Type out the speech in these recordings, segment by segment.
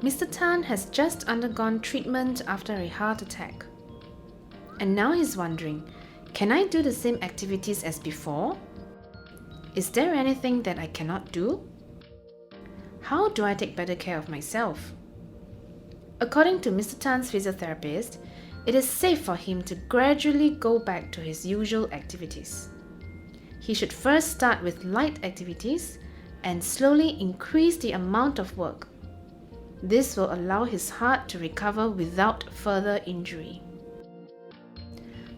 Mr. Tan has just undergone treatment after a heart attack. And now he's wondering, can I do the same activities as before? Is there anything that I cannot do? How do I take better care of myself? According to Mr. Tan's physiotherapist, it is safe for him to gradually go back to his usual activities. He should first start with light activities and slowly increase the amount of work. This will allow his heart to recover without further injury.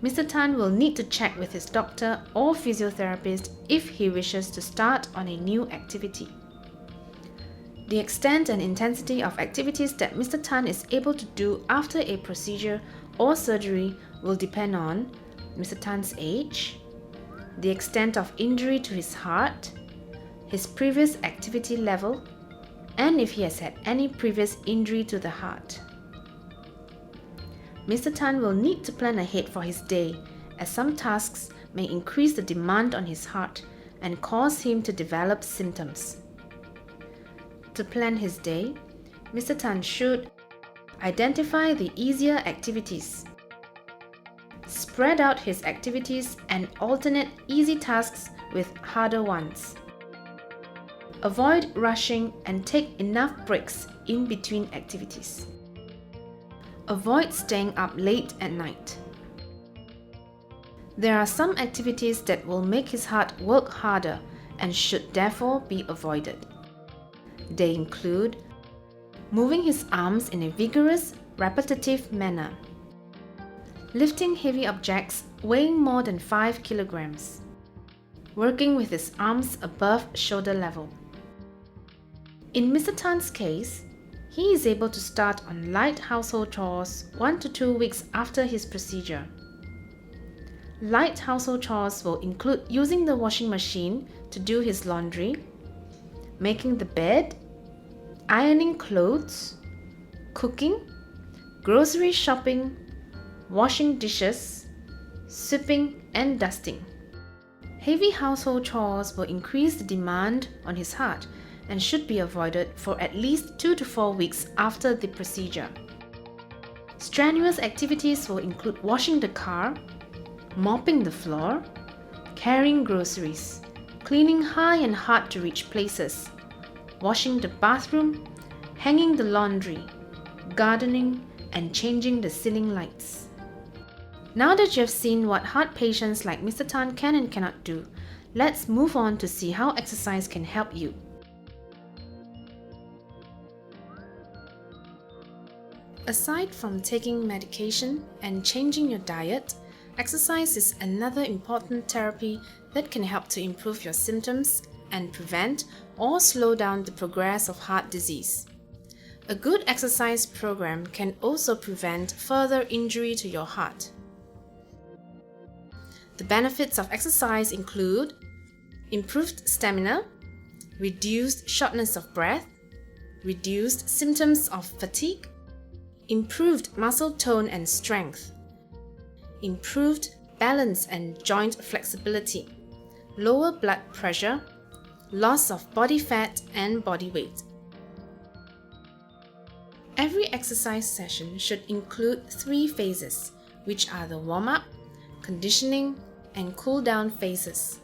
Mr. Tan will need to check with his doctor or physiotherapist if he wishes to start on a new activity. The extent and intensity of activities that Mr. Tan is able to do after a procedure or surgery will depend on Mr. Tan's age, the extent of injury to his heart, his previous activity level, and if he has had any previous injury to the heart. Mr. Tan will need to plan ahead for his day, as some tasks may increase the demand on his heart and cause him to develop symptoms. To plan his day, Mr. Tan should identify the easier activities, spread out his activities and alternate easy tasks with harder ones. Avoid rushing and take enough breaks in between activities. Avoid staying up late at night. There are some activities that will make his heart work harder and should therefore be avoided. They include moving his arms in a vigorous, repetitive manner, lifting heavy objects weighing more than 5 kilograms, working with his arms above shoulder level. In Mr. Tan's case, he is able to start on light household chores 1 to 2 weeks after his procedure. Light household chores will include using the washing machine to do his laundry, making the bed, ironing clothes, cooking, grocery shopping, washing dishes, sweeping, and dusting. Heavy household chores will increase the demand on his heart and should be avoided for at least 2 to 4 weeks after the procedure. Strenuous activities will include washing the car, mopping the floor, carrying groceries, cleaning high and hard to reach places, washing the bathroom, hanging the laundry, gardening, and changing the ceiling lights. Now that you have seen what heart patients like Mr. Tan can and cannot do, let's move on to see how exercise can help you. Aside from taking medication and changing your diet, exercise is another important therapy that can help to improve your symptoms and prevent or slow down the progress of heart disease. A good exercise program can also prevent further injury to your heart. The benefits of exercise include improved stamina, reduced shortness of breath, reduced symptoms of fatigue, improved muscle tone and strength, improved balance and joint flexibility, lower blood pressure, loss of body fat and body weight. Every exercise session should include 3 phases, which are the warm-up, conditioning, and cool-down phases.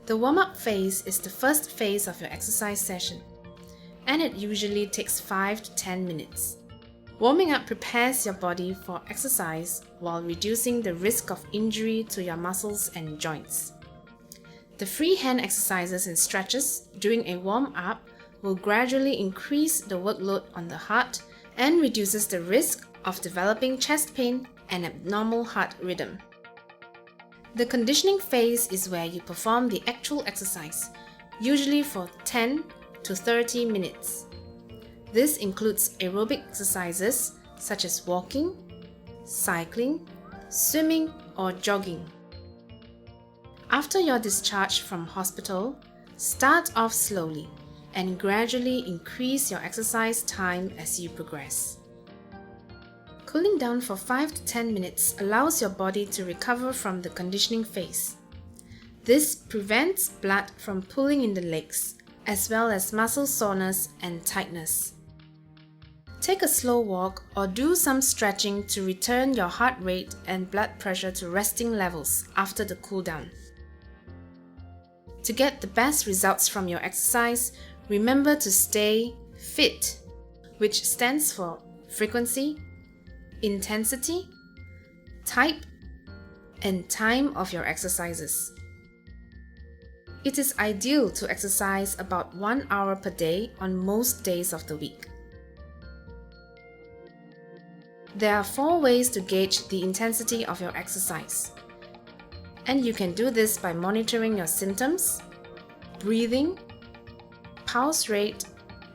The warm-up phase is the first phase of your exercise session, and it usually takes 5 to 10 minutes. Warming up prepares your body for exercise while reducing the risk of injury to your muscles and joints. The free hand exercises and stretches during a warm-up will gradually increase the workload on the heart and reduces the risk of developing chest pain and abnormal heart rhythm. The conditioning phase is where you perform the actual exercise, usually for 10 to 30 minutes. This includes aerobic exercises such as walking, cycling, swimming, or jogging. After your discharge from hospital, start off slowly and gradually increase your exercise time as you progress. Cooling down for 5 to 10 minutes allows your body to recover from the conditioning phase. This prevents blood from pooling in the legs as well as muscle soreness and tightness. Take a slow walk or do some stretching to return your heart rate and blood pressure to resting levels after the cool down. To get the best results from your exercise, remember to stay fit, which stands for frequency, intensity, type, and time of your exercises. It is ideal to exercise about 1 hour per day on most days of the week. There are 4 ways to gauge the intensity of your exercise, and you can do this by monitoring your symptoms, breathing, pulse rate,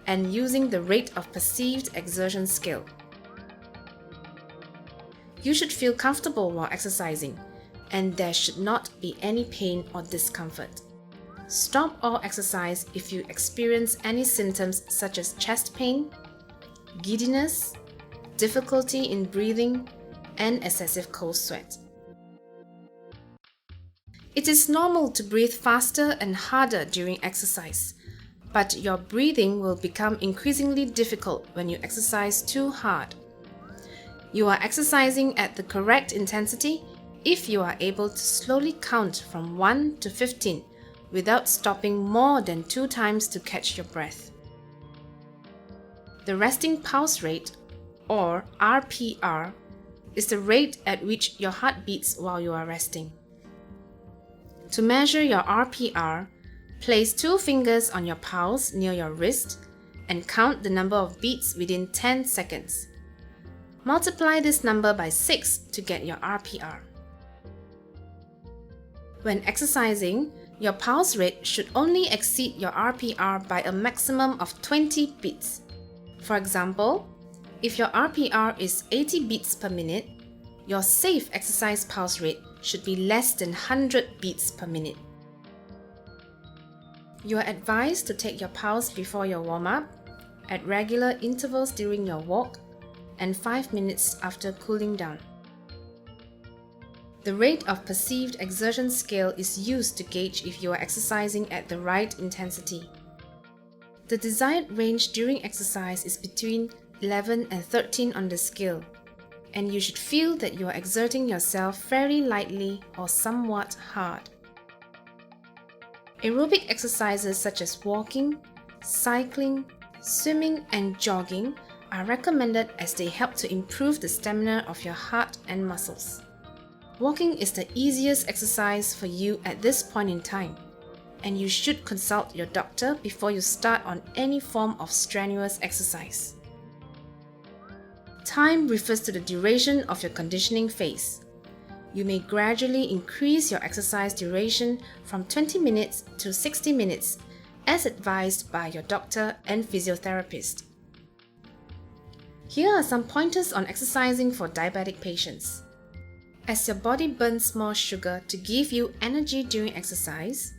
and using the rate of perceived exertion scale. You should feel comfortable while exercising, and there should not be any pain or discomfort. Stop all exercise if you experience any symptoms such as chest pain, giddiness, difficulty in breathing, and excessive cold sweat. It is normal to breathe faster and harder during exercise, but your breathing will become increasingly difficult when you exercise too hard. You are exercising at the correct intensity if you are able to slowly count from 1 to 15 without stopping more than 2 times to catch your breath. The resting pulse rate, or RPR, is the rate at which your heart beats while you are resting. To measure your RPR, place 2 fingers on your pulse near your wrist and count the number of beats within 10 seconds. Multiply this number by 6 to get your RPR. When exercising, your pulse rate should only exceed your RPR by a maximum of 20 beats. For example, if your RPR is 80 beats per minute, your safe exercise pulse rate should be less than 100 beats per minute. You are advised to take your pulse before your warm-up, at regular intervals during your walk, and 5 minutes after cooling down. The rate of perceived exertion scale is used to gauge if you are exercising at the right intensity. The desired range during exercise is between 11 and 13 on the scale, and you should feel that you are exerting yourself fairly lightly or somewhat hard. Aerobic exercises such as walking, cycling, swimming, and jogging are recommended as they help to improve the stamina of your heart and muscles. Walking is the easiest exercise for you at this point in time, and you should consult your doctor before you start on any form of strenuous exercise. Time refers to the duration of your conditioning phase. You may gradually increase your exercise duration from 20 minutes to 60 minutes as advised by your doctor and physiotherapist. Here are some pointers on exercising for diabetic patients. As your body burns more sugar to give you energy during exercise,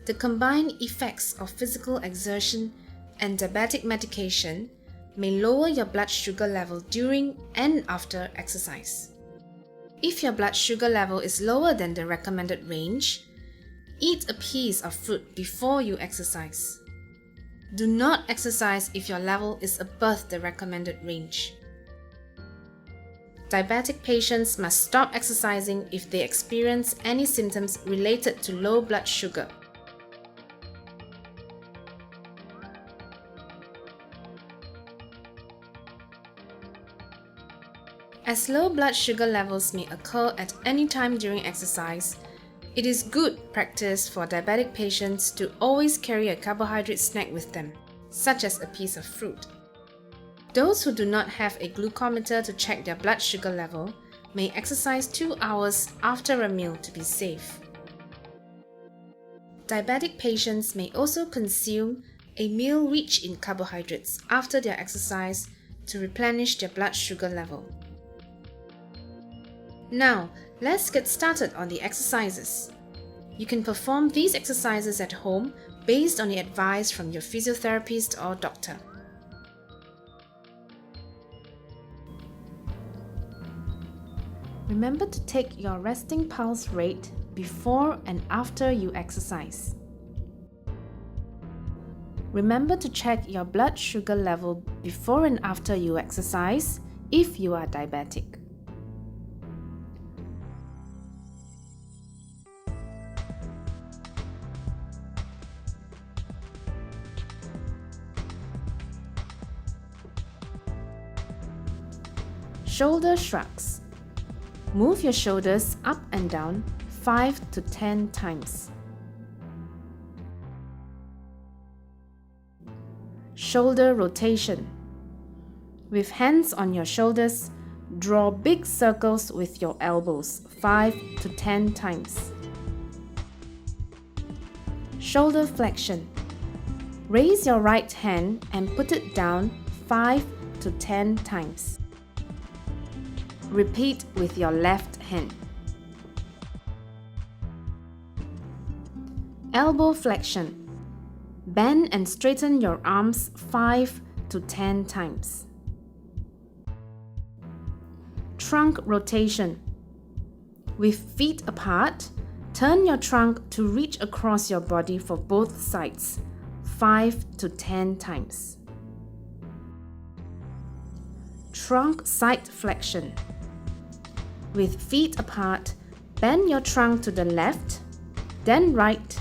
the combined effects of physical exertion and diabetic medication may lower your blood sugar level during and after exercise. If your blood sugar level is lower than the recommended range, eat a piece of fruit before you exercise. Do not exercise if your level is above the recommended range. Diabetic patients must stop exercising if they experience any symptoms related to low blood sugar. As low blood sugar levels may occur at any time during exercise, it is good practice for diabetic patients to always carry a carbohydrate snack with them, such as a piece of fruit. Those who do not have a glucometer to check their blood sugar level may exercise 2 hours after a meal to be safe. Diabetic patients may also consume a meal rich in carbohydrates after their exercise to replenish their blood sugar level. Now, let's get started on the exercises. You can perform these exercises at home based on the advice from your physiotherapist or doctor. Remember to take your resting pulse rate before and after you exercise. Remember to check your blood sugar level before and after you exercise if you are diabetic. Shoulder shrugs. Move your shoulders up and down 5 to 10 times. Shoulder rotation. With hands on your shoulders, draw big circles with your elbows 5 to 10 times. Shoulder flexion. Raise your right hand and put it down 5 to 10 times. Repeat with your left hand. Elbow flexion. Bend and straighten your arms 5 to 10 times. Trunk rotation. With feet apart, turn your trunk to reach across your body for both sides 5 to 10 times. Trunk side flexion. With feet apart, bend your trunk to the left, then right,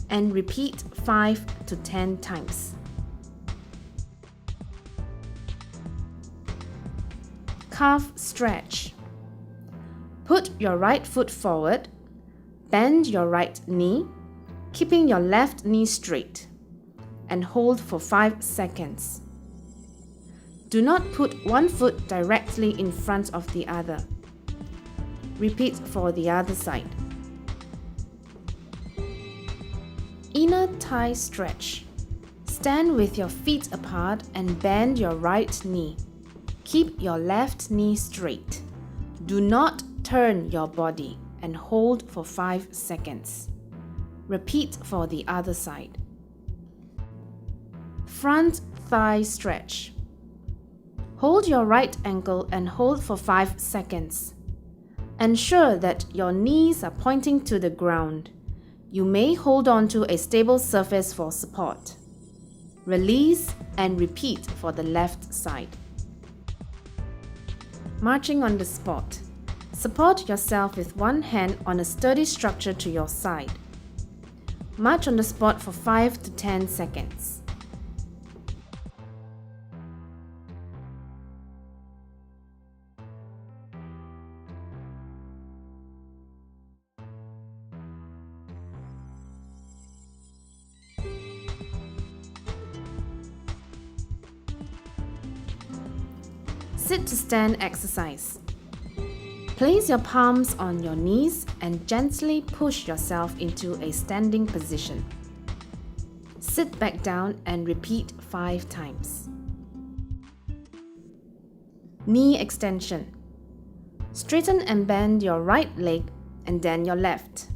and repeat 5 to 10 times. Calf stretch. Put your right foot forward, bend your right knee, keeping your left knee straight, and hold for 5 seconds. Do not put one foot directly in front of the other. Repeat for the other side. Inner thigh stretch. Stand with your feet apart and bend your right knee. Keep your left knee straight. Do not turn your body and hold for 5 seconds. Repeat for the other side. Front thigh stretch. Hold your right ankle and hold for 5 seconds. Ensure that your knees are pointing to the ground. You may hold on to a stable surface for support. Release and repeat for the left side. Marching on the spot. Support yourself with one hand on a sturdy structure to your side. March on the spot for 5 to 10 seconds. Sit to stand exercise. Place your palms on your knees and gently push yourself into a standing position. Sit back down and repeat 5 times. Knee extension. Straighten and bend your right leg and then your left.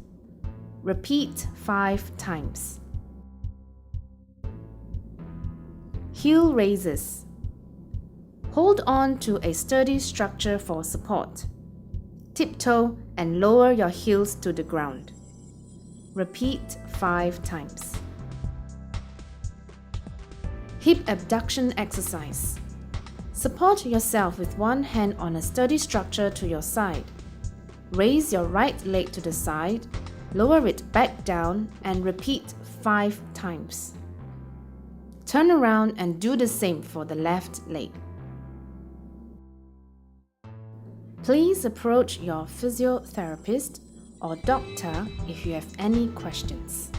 Repeat 5 times. Heel raises. Hold on to a sturdy structure for support. Tiptoe and lower your heels to the ground. Repeat 5 times. Hip abduction exercise. Support yourself with one hand on a sturdy structure to your side. Raise your right leg to the side, lower it back down, and repeat 5 times. Turn around and do the same for the left leg. Please approach your physiotherapist or doctor if you have any questions.